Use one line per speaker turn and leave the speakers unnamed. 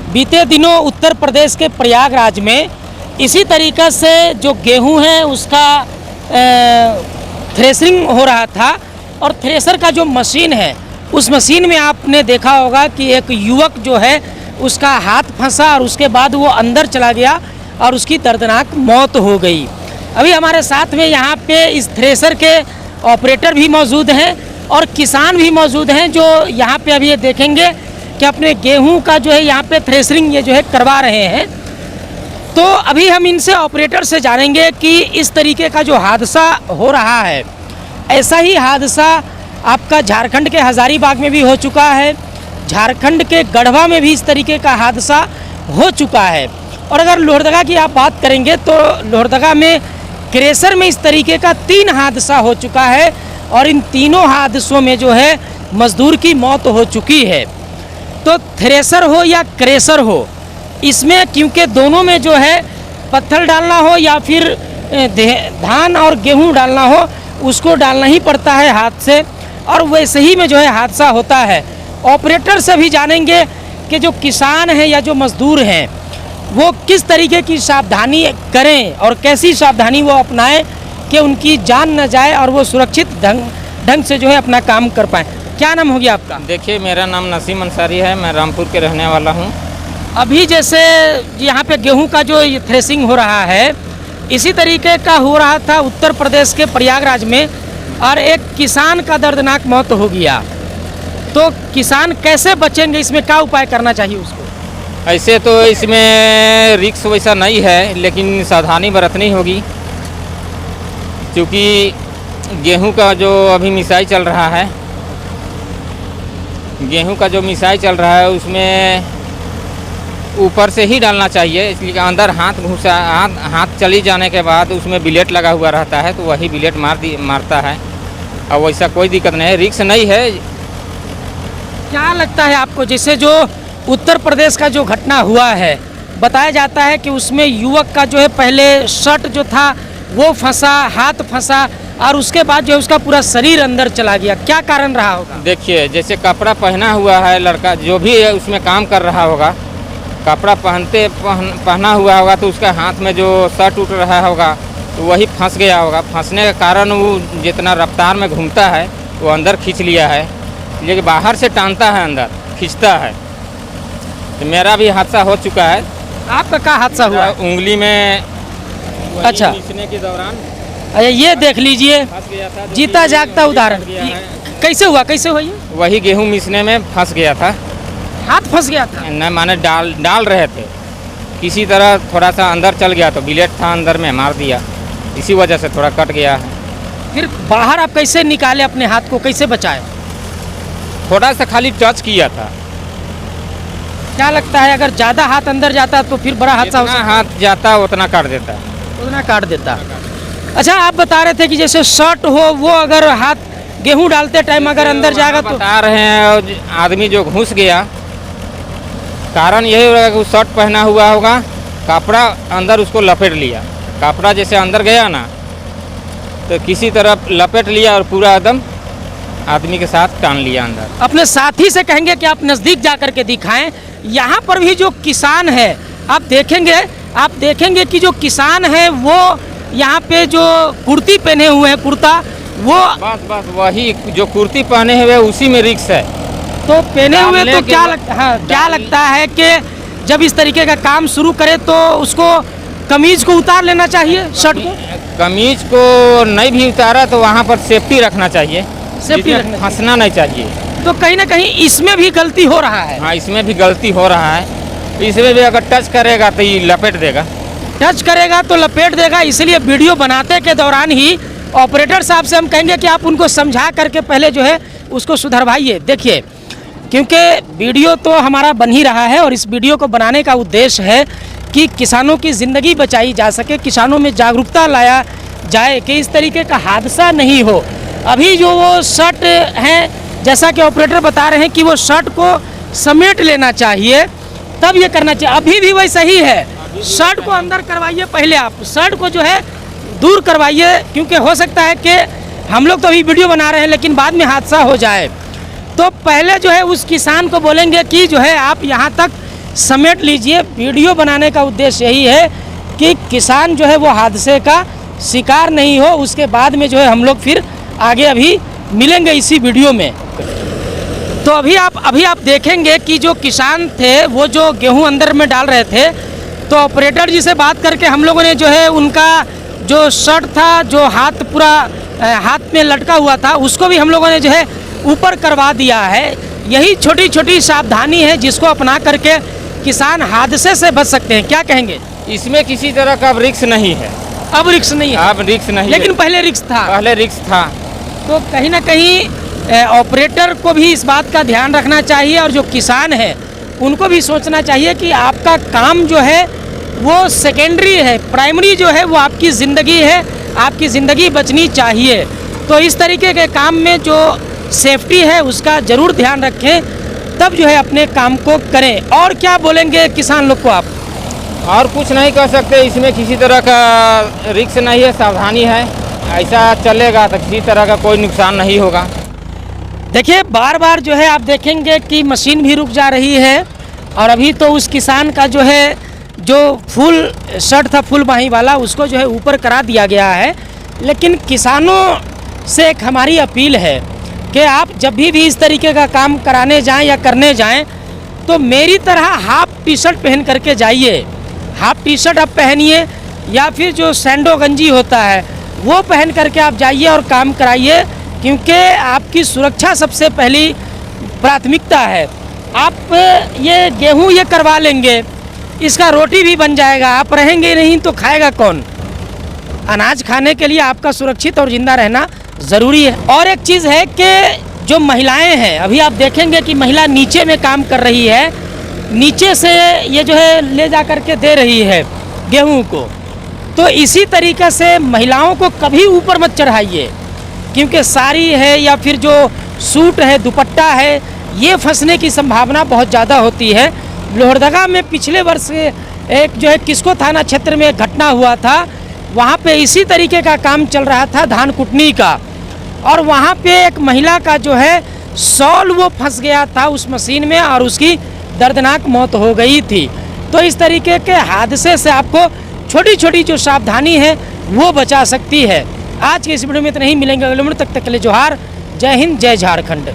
बीते दिनों उत्तर प्रदेश के प्रयागराज में इसी तरीक़े से जो गेहूं है उसका थ्रेसिंग हो रहा था और थ्रेसर का जो मशीन है उस मशीन में आपने देखा होगा कि एक युवक जो है उसका हाथ फंसा और उसके बाद वो अंदर चला गया और उसकी दर्दनाक मौत हो गई। अभी हमारे साथ में यहाँ पे इस थ्रेसर के ऑपरेटर भी मौजूद हैं और किसान भी मौजूद हैं जो यहाँ पे अभी ये देखेंगे कि अपने गेहूं का जो है यहाँ पे थ्रेसरिंग ये जो है करवा रहे हैं। तो अभी हम इनसे ऑपरेटर से जानेंगे कि इस तरीके का जो हादसा हो रहा है, ऐसा ही हादसा आपका झारखंड के हज़ारीबाग में भी हो चुका है, झारखंड के गढ़वा में भी इस तरीके का हादसा हो चुका है। और अगर लोहरदगा की आप बात करेंगे तो लोहरदगा में क्रेशर में इस तरीके का 3 हादसा हो चुका है और इन तीनों हादसों में जो है मजदूर की मौत हो चुकी है। तो थ्रेसर हो या क्रेशर हो, इसमें क्योंकि दोनों में जो है पत्थर डालना हो या फिर धान और गेहूं डालना हो उसको डालना ही पड़ता है हाथ से, और वैसे ही में जो है हादसा होता है। ऑपरेटर से भी जानेंगे कि जो किसान हैं या जो मजदूर हैं वो किस तरीके की सावधानी करें और कैसी सावधानी वो अपनाएं कि उनकी जान न जाए और वो सुरक्षित ढंग से जो है अपना काम कर पाएँ। क्या नाम हो गया आपका?
देखिए, मेरा नाम नसीम अंसारी है, मैं रामपुर के रहने वाला हूँ।
अभी जैसे यहाँ पे गेहूं का जो थ्रेसिंग हो रहा है इसी तरीके का हो रहा था उत्तर प्रदेश के प्रयागराज में और एक किसान का दर्दनाक मौत हो गया। तो किसान कैसे बचेंगे, इसमें क्या उपाय करना चाहिए उसको?
ऐसे तो इसमें रिस्क वैसा नहीं है, लेकिन सावधानी बरतनी होगी, क्योंकि गेहूं का जो अभी मिसाई चल रहा है, गेहूं का जो मिसाई चल रहा है उसमें ऊपर से ही डालना चाहिए, इसलिए अंदर हाथ चली जाने के बाद उसमें बिलेट लगा हुआ रहता है तो वही बिलेट मारता है और वैसा कोई दिक्कत नहीं है, रिस्क नहीं है।
क्या लगता है आपको, जैसे जो उत्तर प्रदेश का जो घटना हुआ है, बताया जाता है कि उसमें युवक का जो है पहले शर्ट जो था वो फंसा, हाथ फंसा और उसके बाद जो है उसका पूरा शरीर अंदर चला गया, क्या कारण रहा होगा?
देखिए, जैसे कपड़ा पहना हुआ है लड़का जो भी है उसमें काम कर रहा होगा, कपड़ा पहना हुआ होगा तो उसका हाथ में जो शर्ट उठ रहा होगा तो वही फंस गया होगा। फंसने के कारण वो जितना रफ्तार में घूमता है वो अंदर खींच लिया है, लेकिन बाहर से टानता है अंदर खींचता है। तो मेरा भी हादसा हो चुका है।
आपका क्या हादसा हुआ?
उंगली में
अच्छा,
खींचने के दौरान
अरे ये देख लीजिए, जीता जागता उदाहरण। कैसे हुआ, कैसे हुआ ये?
वही गेहूं मिसने में फंस गया था,
हाथ फंस गया था?
न माने डाल रहे थे, किसी तरह थोड़ा सा अंदर चल गया तो बिलेट था अंदर में, मार दिया, इसी वजह से थोड़ा कट गया है।
फिर बाहर आप कैसे निकाले अपने हाथ को, कैसे बचाए?
थोड़ा सा खाली टच किया था।
क्या लगता है अगर ज़्यादा हाथ अंदर जाता तो फिर बड़ा हादसा हो सकता?
हाथ जाता उतना काट देता,
उतना काट देता। अच्छा, आप बता रहे थे कि जैसे शर्ट हो वो अगर हाथ गेहूं डालते टाइम अगर अंदर जाएगा तो?
बता रहे हैं आदमी जो घुस गया, कारण यही होगा कि शर्ट पहना हुआ होगा, कपड़ा अंदर उसको लपेट लिया, कपड़ा जैसे अंदर गया ना तो किसी तरह लपेट लिया और पूरा एकदम आदमी के साथ टान लिया अंदर।
अपने साथी से कहेंगे कि आप नज़दीक जा कर के दिखाएं। यहाँ पर भी जो किसान है आप देखेंगे कि जो किसान है वो यहाँ पे जो कुर्ती पहने हुए हैं, कुर्ता, वो
बस वही जो कुर्ती पहने हुए उसी में रिक्स है।
तो पहने हुए तो क्या लगता है कि जब इस तरीके का काम शुरू करे तो उसको कमीज को उतार लेना चाहिए, शर्ट को?
कमीज को नहीं भी उतारा तो वहाँ पर सेफ्टी रखना चाहिए,
सेफ्टी
फंसना नहीं चाहिए।
तो कहीं ना कहीं इसमें भी गलती हो रहा है।
हाँ, इसमें भी गलती हो रहा है, इसमें भी अगर टच करेगा तो ये लपेट देगा,
टच करेगा तो लपेट देगा। इसलिए वीडियो बनाते के दौरान ही ऑपरेटर साहब से हम कहेंगे कि आप उनको समझा करके पहले जो है उसको सुधरवाइए। देखिए, क्योंकि वीडियो तो हमारा बन ही रहा है और इस वीडियो को बनाने का उद्देश्य है कि किसानों की ज़िंदगी बचाई जा सके, किसानों में जागरूकता लाया जाए कि इस तरीके का हादसा नहीं हो। अभी जो वो शर्ट हैं, जैसा कि ऑपरेटर बता रहे हैं कि वो शर्ट को समेट लेना चाहिए, तब ये करना चाहिए। अभी भी वैसा ही है, शर्ट को अंदर करवाइए, पहले आप शर्ट को जो है दूर करवाइए, क्योंकि हो सकता है कि हम लोग तो अभी वीडियो बना रहे हैं लेकिन बाद में हादसा हो जाए। तो पहले जो है उस किसान को बोलेंगे कि जो है आप यहाँ तक समेट लीजिए। वीडियो बनाने का उद्देश्य यही है कि किसान जो है वो हादसे का शिकार नहीं हो। उसके बाद में जो है हम लोग फिर आगे अभी मिलेंगे इसी वीडियो में। तो अभी आप देखेंगे कि जो किसान थे वो जो गेहूं अंदर में डाल रहे थे, तो ऑपरेटर जी से बात करके हम लोगों ने जो है उनका जो शर्ट था, जो हाथ पूरा हाथ में लटका हुआ था, उसको भी हम लोगों ने जो है ऊपर करवा दिया है। यही छोटी छोटी सावधानी है जिसको अपना करके किसान हादसे से बच सकते हैं। क्या कहेंगे?
इसमें किसी तरह का अब रिस्क नहीं है।
अब रिस्क नहीं है।
अब रिस्क नहीं
लेकिन
है।
पहले रिस्क था।
पहले रिस्क था।
तो कहीं ना कहीं ऑपरेटर को भी इस बात का ध्यान रखना चाहिए और जो किसान है उनको भी सोचना चाहिए कि आपका काम जो है वो सेकेंडरी है, प्राइमरी जो है वो आपकी ज़िंदगी है, आपकी ज़िंदगी बचनी चाहिए। तो इस तरीके के काम में जो सेफ्टी है उसका ज़रूर ध्यान रखें, तब जो है अपने काम को करें। और क्या बोलेंगे किसान लोग को आप?
और कुछ नहीं कर सकते, इसमें किसी तरह का रिस्क नहीं है, सावधानी है। ऐसा चलेगा तो किसी तरह का कोई नुकसान नहीं होगा।
देखिए बार बार जो है आप देखेंगे कि मशीन भी रुक जा रही है। और अभी तो उस किसान का जो है जो फुल शर्ट था फुल बाही वाला, उसको जो है ऊपर करा दिया गया है। लेकिन किसानों से एक हमारी अपील है कि आप जब भी इस तरीके का काम कराने जाएं या करने जाएं तो मेरी तरह हाफ टी शर्ट पहन करके जाइए। हाफ टी शर्ट आप पहनिए या फिर जो सैंडो गंजी होता है वो पहन करके आप जाइए और काम कराइए, क्योंकि आपकी सुरक्षा सबसे पहली प्राथमिकता है। आप ये गेहूं ये करवा लेंगे, इसका रोटी भी बन जाएगा, आप रहेंगे नहीं तो खाएगा कौन? अनाज खाने के लिए आपका सुरक्षित और ज़िंदा रहना ज़रूरी है। और एक चीज़ है कि जो महिलाएं हैं, अभी आप देखेंगे कि महिला नीचे में काम कर रही है, नीचे से ये जो है ले जा कर के दे रही है गेहूं को। तो इसी तरीके से महिलाओं को कभी ऊपर मत चढ़ाइए, क्योंकि साड़ी है या फिर जो सूट है, दुपट्टा है, ये फंसने की संभावना बहुत ज़्यादा होती है। लोहरदगा में पिछले वर्ष एक जो है किस्को थाना क्षेत्र में घटना हुआ था, वहाँ पे इसी तरीके का काम चल रहा था धान कुटनी का, और वहाँ पे एक महिला का जो है शॉल वो फंस गया था उस मशीन में और उसकी दर्दनाक मौत हो गई थी। तो इस तरीके के हादसे से आपको छोटी छोटी जो सावधानी है वो बचा सकती है। आज के इस वीडियो में इतना ही, मिलेंगे अगले वीडियो, तक के लिए जोहार, जय हिंद, जय झारखंड।